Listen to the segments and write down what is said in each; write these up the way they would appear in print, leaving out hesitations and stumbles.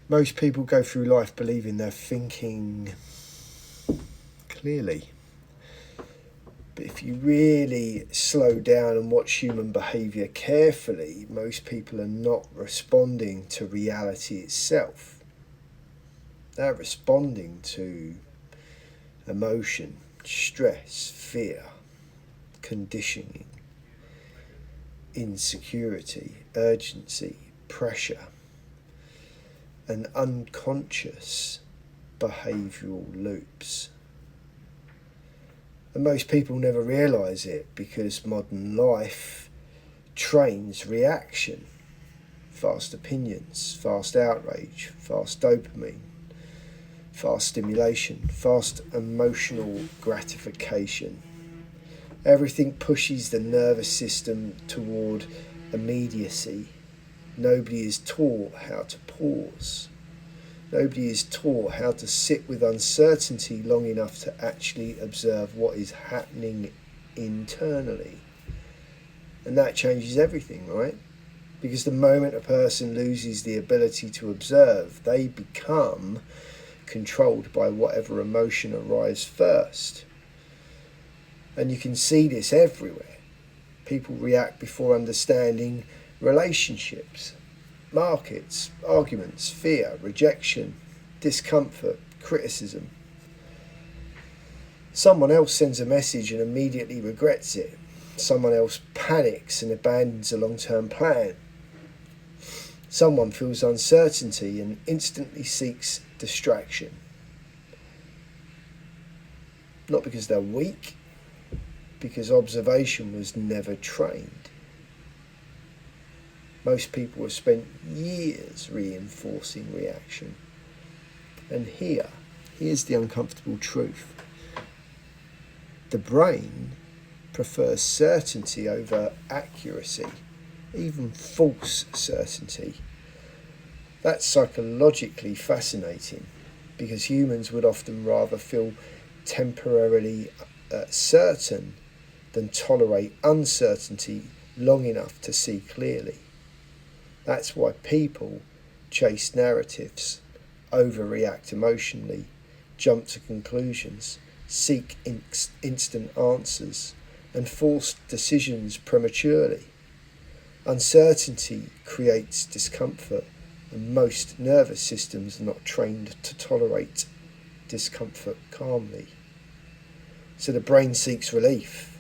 Most people go through life believing they're thinking clearly. But if you really slow down and watch human behaviour carefully, most people are not responding to reality itself. They're responding to emotion, stress, fear, conditioning, insecurity, urgency, pressure, and unconscious behavioural loops. And most people never realise it because modern life trains reaction. Fast opinions, fast outrage, fast dopamine, fast stimulation, fast emotional gratification. Everything pushes the nervous system toward immediacy. Nobody is taught how to pause. Nobody is taught how to sit with uncertainty long enough to actually observe what is happening internally. And that changes everything, right? Because the moment a person loses the ability to observe, they become controlled by whatever emotion arrives first. And you can see this everywhere. People react before understanding relationships, markets, arguments, fear, rejection, discomfort, criticism. Someone else sends a message and immediately regrets it. Someone else panics and abandons a long-term plan. Someone feels uncertainty and instantly seeks distraction. Not because they're weak, because observation was never trained. Most people have spent years reinforcing reaction. And here's the uncomfortable truth. The brain prefers certainty over accuracy, even false certainty. That's psychologically fascinating because humans would often rather feel temporarily certain than tolerate uncertainty long enough to see clearly. That's why people chase narratives, overreact emotionally, jump to conclusions, seek instant answers, and force decisions prematurely. Uncertainty creates discomfort, and most nervous systems are not trained to tolerate discomfort calmly. So the brain seeks relief,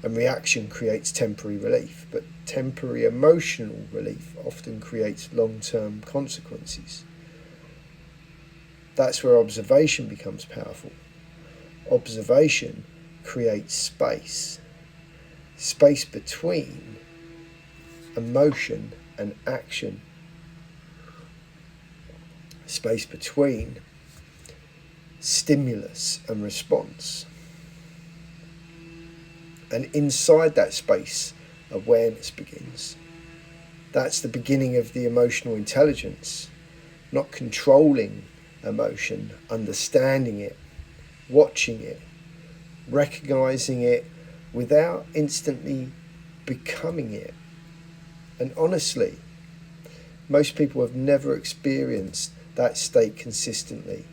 and reaction creates temporary relief, but temporary emotional relief often creates long-term consequences. That's where observation becomes powerful. Observation creates space between emotion and action, space between stimulus and response. And inside that space, awareness begins. That's the beginning of the emotional intelligence, not controlling emotion, understanding it, watching it, recognizing it without instantly becoming it. And honestly, most people have never experienced that state consistently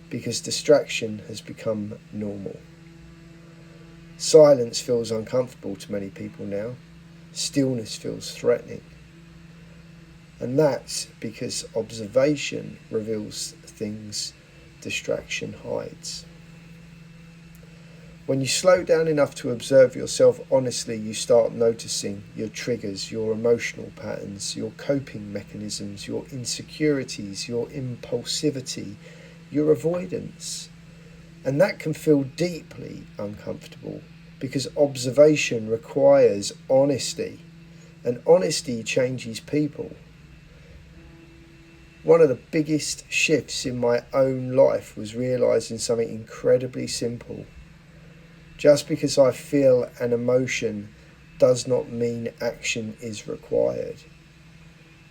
because distraction has become normal. Silence feels uncomfortable to many people now. Stillness feels threatening. And that's because observation reveals things distraction hides. When you slow down enough to observe yourself honestly, you start noticing your triggers, your emotional patterns, your coping mechanisms, your insecurities, your impulsivity, your avoidance. And that can feel deeply uncomfortable because observation requires honesty, and honesty changes people. One of the biggest shifts in my own life was realising something incredibly simple. Just because I feel an emotion does not mean action is required.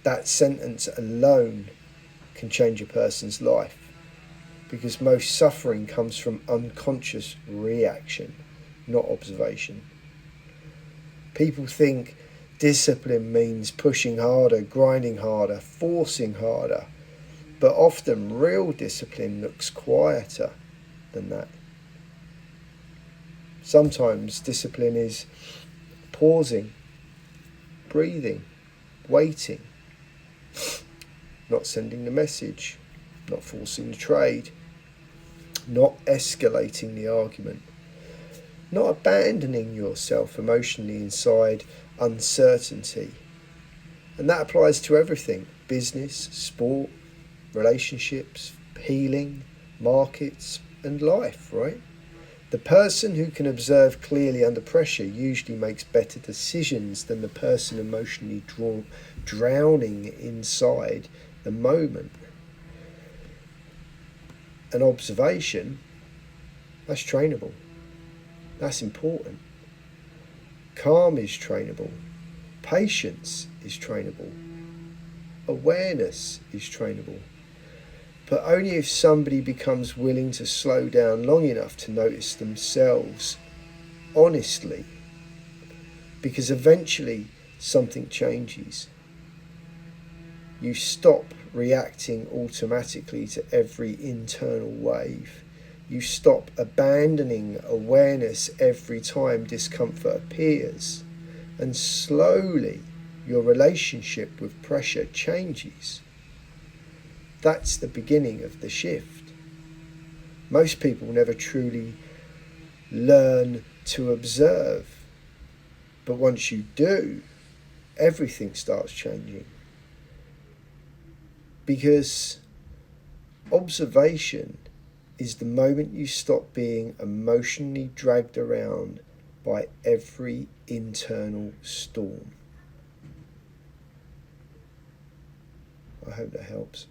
That sentence alone can change a person's life because most suffering comes from unconscious reaction, not observation. People think discipline means pushing harder, grinding harder, forcing harder, But often real discipline looks quieter than that. Sometimes discipline is pausing, breathing, waiting, not sending the message, not forcing the trade, not escalating the argument, not abandoning yourself emotionally inside uncertainty. And that applies to everything: business, sport, relationships, healing, markets, and life, right? The person who can observe clearly under pressure usually makes better decisions than the person emotionally drowning inside the moment. An observation, that's trainable. That's important. Calm is trainable. Patience is trainable. Awareness is trainable. But only if somebody becomes willing to slow down long enough to notice themselves honestly. Because eventually something changes. You stop reacting automatically to every internal wave. You stop abandoning awareness every time discomfort appears. And slowly your relationship with pressure changes. That's the beginning of the shift. Most people never truly learn to observe. But once you do, everything starts changing. Because observation is the moment you stop being emotionally dragged around by every internal storm. I hope that helps.